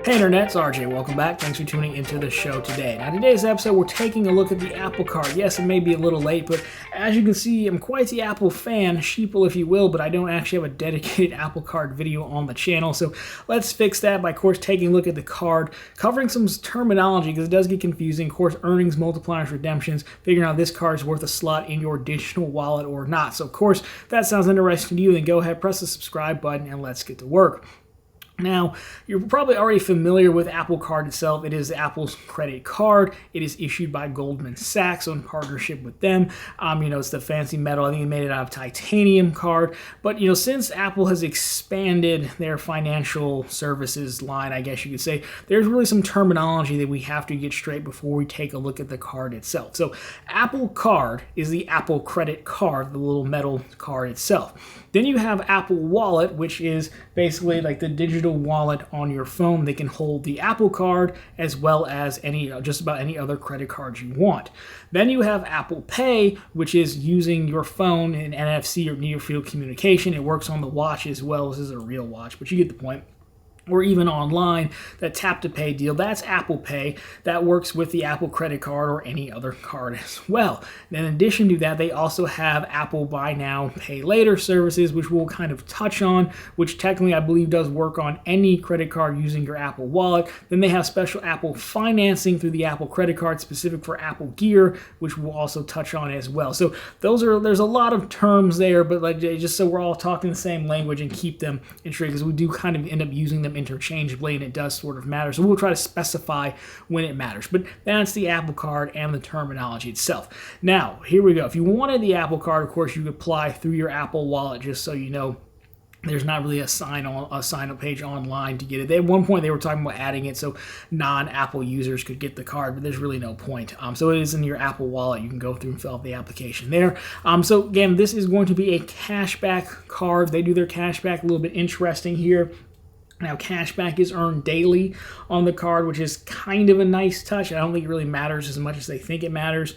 Hey Internet, it's RJ. Welcome back. Thanks for tuning into the show today. Now, today's episode, we're taking a look at the Apple Card. Yes, it may be a little late, but as you can see, I'm quite the Apple fan, Sheeple if you will, but I don't actually have a dedicated Apple Card video on the channel. So let's fix that by, of course, taking a look at the card, covering some terminology because it does get confusing. Of course, earnings, multipliers, redemptions, figuring out this card is worth a slot in your digital wallet or not. So, of course, if that sounds interesting to you, then go ahead, press the subscribe button, and let's get to work. Now, you're probably already familiar with Apple Card itself. It is Apple's credit card. It is issued by Goldman Sachs, so in partnership with them. It's the fancy metal. I think they made it out of titanium card. But, since Apple has expanded their financial services line, I guess you could say, there's really some terminology that we have to get straight before we take a look at the card itself. So, Apple Card is the Apple credit card, the little metal card itself. Then you have Apple Wallet, which is basically like the digital wallet on your phone. They can hold the Apple Card as well as just about any other credit cards you want. Then you have Apple Pay, which is using your phone in NFC or near field communication. It works on the watch as well as a real watch, but you get the point. Or even online, that tap-to-pay deal, that's Apple Pay. That works with the Apple credit card or any other card as well. And in addition to that, they also have Apple Buy Now, Pay Later services, which we'll kind of touch on, which technically I believe does work on any credit card using your Apple Wallet. Then they have special Apple financing through the Apple credit card specific for Apple Gear, which we'll also touch on as well. So there's a lot of terms there, but just so we're all talking the same language and keep them in straight, because we do kind of end up using them interchangeably, and it does sort of matter. So we'll try to specify when it matters. But that's the Apple Card and the terminology itself. Now, here we go. If you wanted the Apple Card, of course, you could apply through your Apple Wallet, just so you know. There's not really a sign-up page online to get it. At one point, they were talking about adding it so non-Apple users could get the card, but there's really no point. So it is in your Apple Wallet. You can go through and fill out the application there. So again, this is going to be a cashback card. They do their cashback a little bit interesting here. Now, cashback is earned daily on the card, which is kind of a nice touch. I don't think it really matters as much as they think it matters,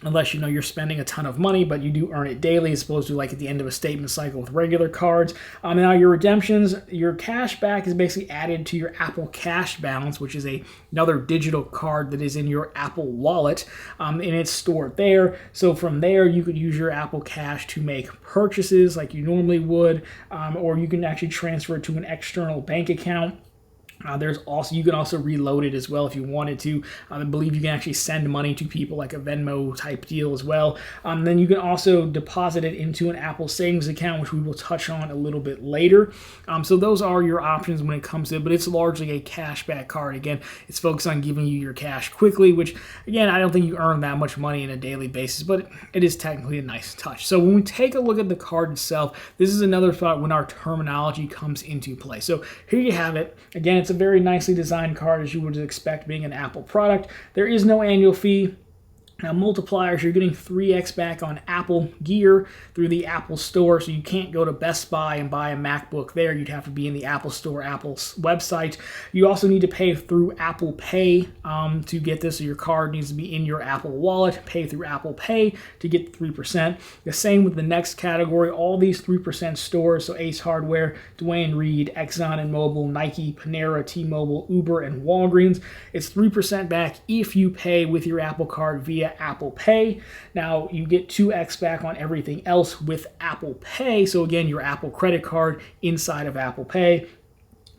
unless you're spending a ton of money, but you do earn it daily as opposed to like at the end of a statement cycle with regular cards. Now your redemptions, your cash back is basically added to your Apple Cash balance, which is another digital card that is in your Apple Wallet, and it's stored there. So from there, you could use your Apple Cash to make purchases like you normally would, or you can actually transfer it to an external bank account. You can also reload it as well if you wanted to. I believe you can actually send money to people like a Venmo type deal as well. Then you can also deposit it into an Apple savings account, which we will touch on a little bit later. So those are your options when it comes to it, but it's largely a cashback card. Again, it's focused on giving you your cash quickly, which again, I don't think you earn that much money on a daily basis, but it is technically a nice touch. So when we take a look at the card itself, this is another spot when our terminology comes into play. So here you have it. Again, it's a very nicely designed card, as you would expect being an Apple product. There is no annual fee. Now, multipliers, you're getting 3x back on Apple Gear through the Apple Store, so you can't go to Best Buy and buy a MacBook there. You'd have to be in the Apple Store, Apple's website. You also need to pay through Apple Pay to get this, so your card needs to be in your Apple Wallet. Pay through Apple Pay to get 3%. The same with the next category. All these 3% stores, so Ace Hardware, Dwayne Reed, Exxon and Mobil, Nike, Panera, T-Mobile, Uber, and Walgreens. It's 3% back if you pay with your Apple Card via Apple Pay. Now, you get 2x back on everything else with Apple Pay. So again, your Apple credit card inside of Apple Pay.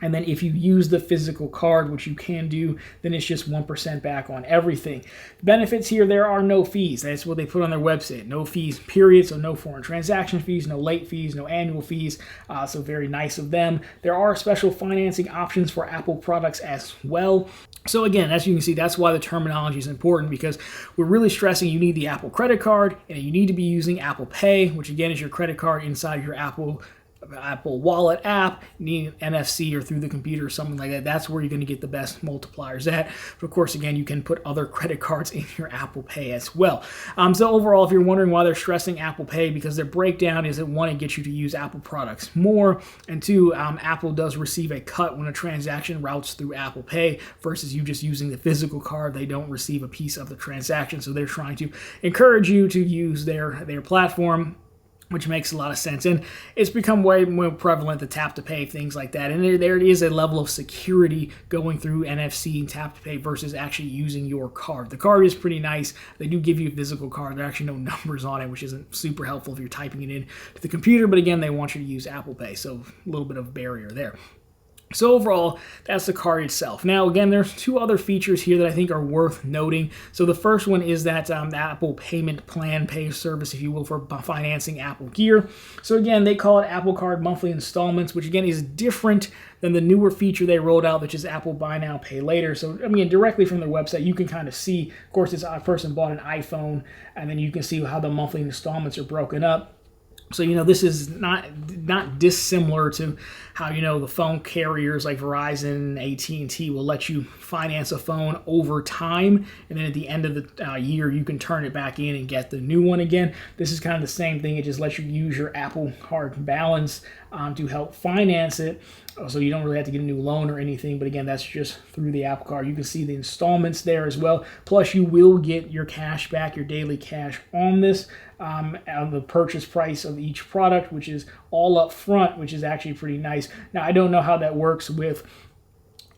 And then if you use the physical card, which you can do, then it's just 1% back on everything. Benefits here, there are no fees. That's what they put on their website. No fees, period. So no foreign transaction fees, no late fees, no annual fees. So very nice of them. There are special financing options for Apple products as well. So again, as you can see, that's why the terminology is important, because we're really stressing you need the Apple credit card and you need to be using Apple Pay, which again is your credit card inside your Apple Wallet app, need NFC or through the computer or something like that. That's where you're going to get the best multipliers at. But of course, again, you can put other credit cards in your Apple Pay as well. So overall, if you're wondering why they're stressing Apple Pay, because their breakdown is that one, it gets you to use Apple products more, and two, Apple does receive a cut when a transaction routes through Apple Pay versus you just using the physical card. They don't receive a piece of the transaction, so they're trying to encourage you to use their platform. which makes a lot of sense. And it's become way more prevalent, the tap to pay, things like that. And there is a level of security going through NFC and tap to pay versus actually using your card. The card is pretty nice. They do give you a physical card. There are actually no numbers on it, which isn't super helpful if you're typing it in to the computer. But again, they want you to use Apple Pay, so a little bit of barrier there. So overall, that's the card itself. Now, again, there's two other features here that I think are worth noting. So the first one is that Apple Payment Plan Pay service, if you will, for financing Apple Gear. So again, they call it Apple Card Monthly Installments, which again is different than the newer feature they rolled out, which is Apple Buy Now, Pay Later. So, I mean, directly from their website, you can kind of see, of course, this person bought an iPhone, and then you can see how the monthly installments are broken up. So, you know, this is not dissimilar to how, you know, the phone carriers like Verizon, AT&T will let you finance a phone over time, and then at the end of the year, you can turn it back in and get the new one again. This is kind of the same thing. It just lets you use your Apple Card balance to help finance it. So you don't really have to get a new loan or anything, but again, that's just through the Apple Card. You can see the installments there as well. Plus, you will get your cash back, your daily cash on this, on the purchase price of each product, which is all up front, which is actually pretty nice. Now, I don't know how that works with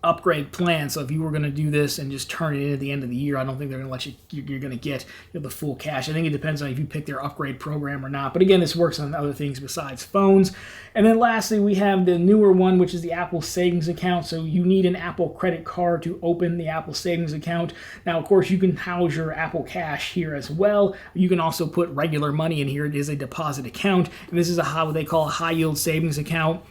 upgrade plan. So if you were going to do this and just turn it in at the end of the year, I don't think they're going to let you're going to get the full cash. I think it depends on if you pick their upgrade program or not. But again, this works on other things besides phones. And then lastly, we have the newer one, which is the Apple Savings Account. So you need an Apple credit card to open the Apple Savings Account. Now, of course, you can house your Apple Cash here as well. You can also put regular money in here. It is a deposit account. And this is what they call a high yield savings account.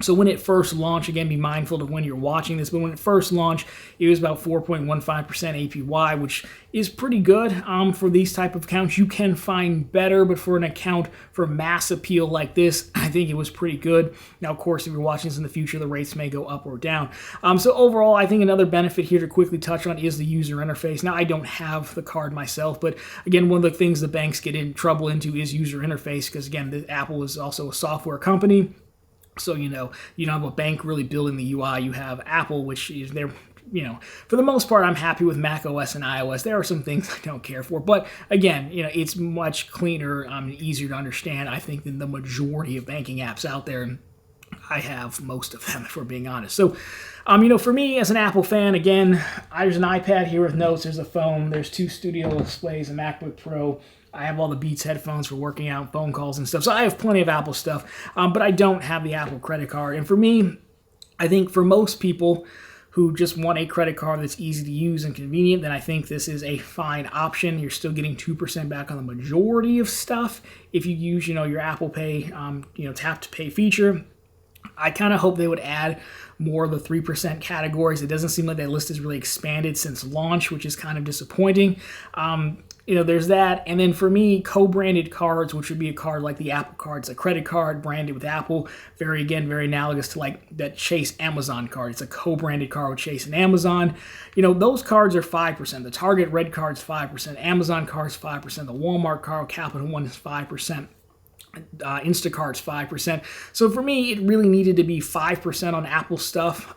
So when it first launched, again, be mindful of when you're watching this, but when it first launched, it was about 4.15% APY, which is pretty good for these type of accounts. You can find better, but for an account for mass appeal like this, I think it was pretty good. Now, of course, if you're watching this in the future, the rates may go up or down. So overall, I think another benefit here to quickly touch on is the user interface. Now, I don't have the card myself, but again, one of the things the banks get in trouble into is user interface, because again, Apple is also a software company. So, you don't have a bank really building the UI. You have Apple, which is their, for the most part, I'm happy with Mac OS and iOS. There are some things I don't care for. But again, it's much cleaner and easier to understand, I think, than the majority of banking apps out there. And I have most of them, if we're being honest. So, for me as an Apple fan, again, there's an iPad here with notes. There's a phone. There's two studio displays, a MacBook Pro. I have all the Beats headphones for working out, phone calls and stuff. So I have plenty of Apple stuff, but I don't have the Apple credit card. And for me, I think for most people who just want a credit card that's easy to use and convenient, then I think this is a fine option. You're still getting 2% back on the majority of stuff if you use, your Apple Pay, tap to pay feature. I kind of hope they would add more of the 3% categories. It doesn't seem like that list has really expanded since launch, which is kind of disappointing. There's that. And then for me, co-branded cards, which would be a card like the Apple Card. It's a credit card branded with Apple. Very analogous to like that Chase Amazon card. It's a co-branded card with Chase and Amazon. Those cards are 5%. The Target Red card's 5%. Amazon card's 5%. The Walmart card, Capital One, is 5%. Instacart's 5%. So for me, it really needed to be 5% on Apple stuff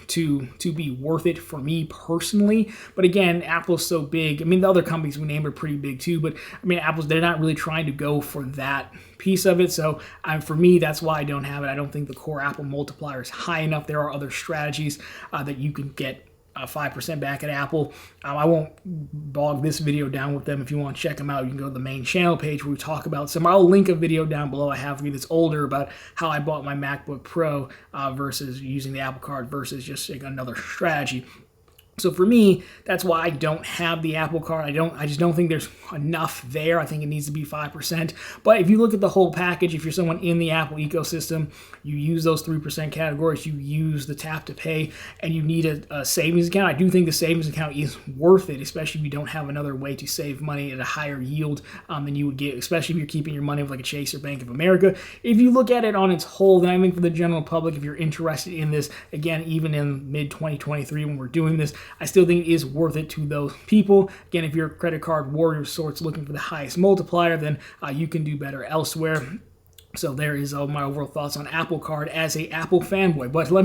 to be worth it for me personally. But again, Apple's so big. I mean, the other companies we named are pretty big too. But I mean, they're not really trying to go for that piece of it. So for me, that's why I don't have it. I don't think the core Apple multiplier is high enough. There are other strategies that you can get 5% back at Apple. I won't bog this video down with them. If you want to check them out, you can go to the main channel page where we talk about some. I'll link a video down below I have for you that's older about how I bought my MacBook Pro versus using the Apple Card versus just another strategy. So for me, that's why I don't have the Apple Card. I just don't think there's enough there. I think it needs to be 5%. But if you look at the whole package, if you're someone in the Apple ecosystem, you use those 3% categories, you use the tap to pay, and you need a savings account, I do think the savings account is worth it, especially if you don't have another way to save money at a higher yield than you would get, especially if you're keeping your money with like a Chase or Bank of America. If you look at it on its whole, then I think for the general public, if you're interested in this, again, even in mid-2023 when we're doing this, I still think it is worth it to those people. Again, if you're a credit card warrior of sorts looking for the highest multiplier, then you can do better elsewhere. So there is all my overall thoughts on Apple Card as a Apple fanboy. But let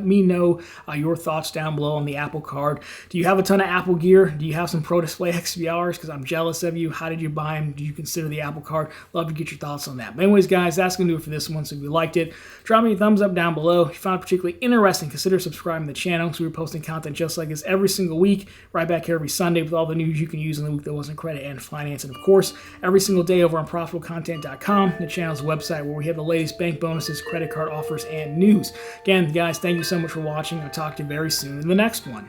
me know your thoughts down below on the Apple Card. Do you have a ton of Apple gear? Do you have some Pro Display XDRs? Because I'm jealous of you. How did you buy them? Do you consider the Apple Card? Love to get your thoughts on that. But anyways, guys, that's going to do it for this one. So if you liked it, drop me a thumbs up down below. If you found it particularly interesting, consider subscribing to the channel. So we're posting content just like this every single week, right back here every Sunday with all the news you can use in the week that wasn't credit and finance. And of course, every single day over on profitablecontent.com, the channel's website, where we have the latest bank bonuses, credit card offers, and news. Again, guys, thank you so much for watching. I'll talk to you very soon in the next one.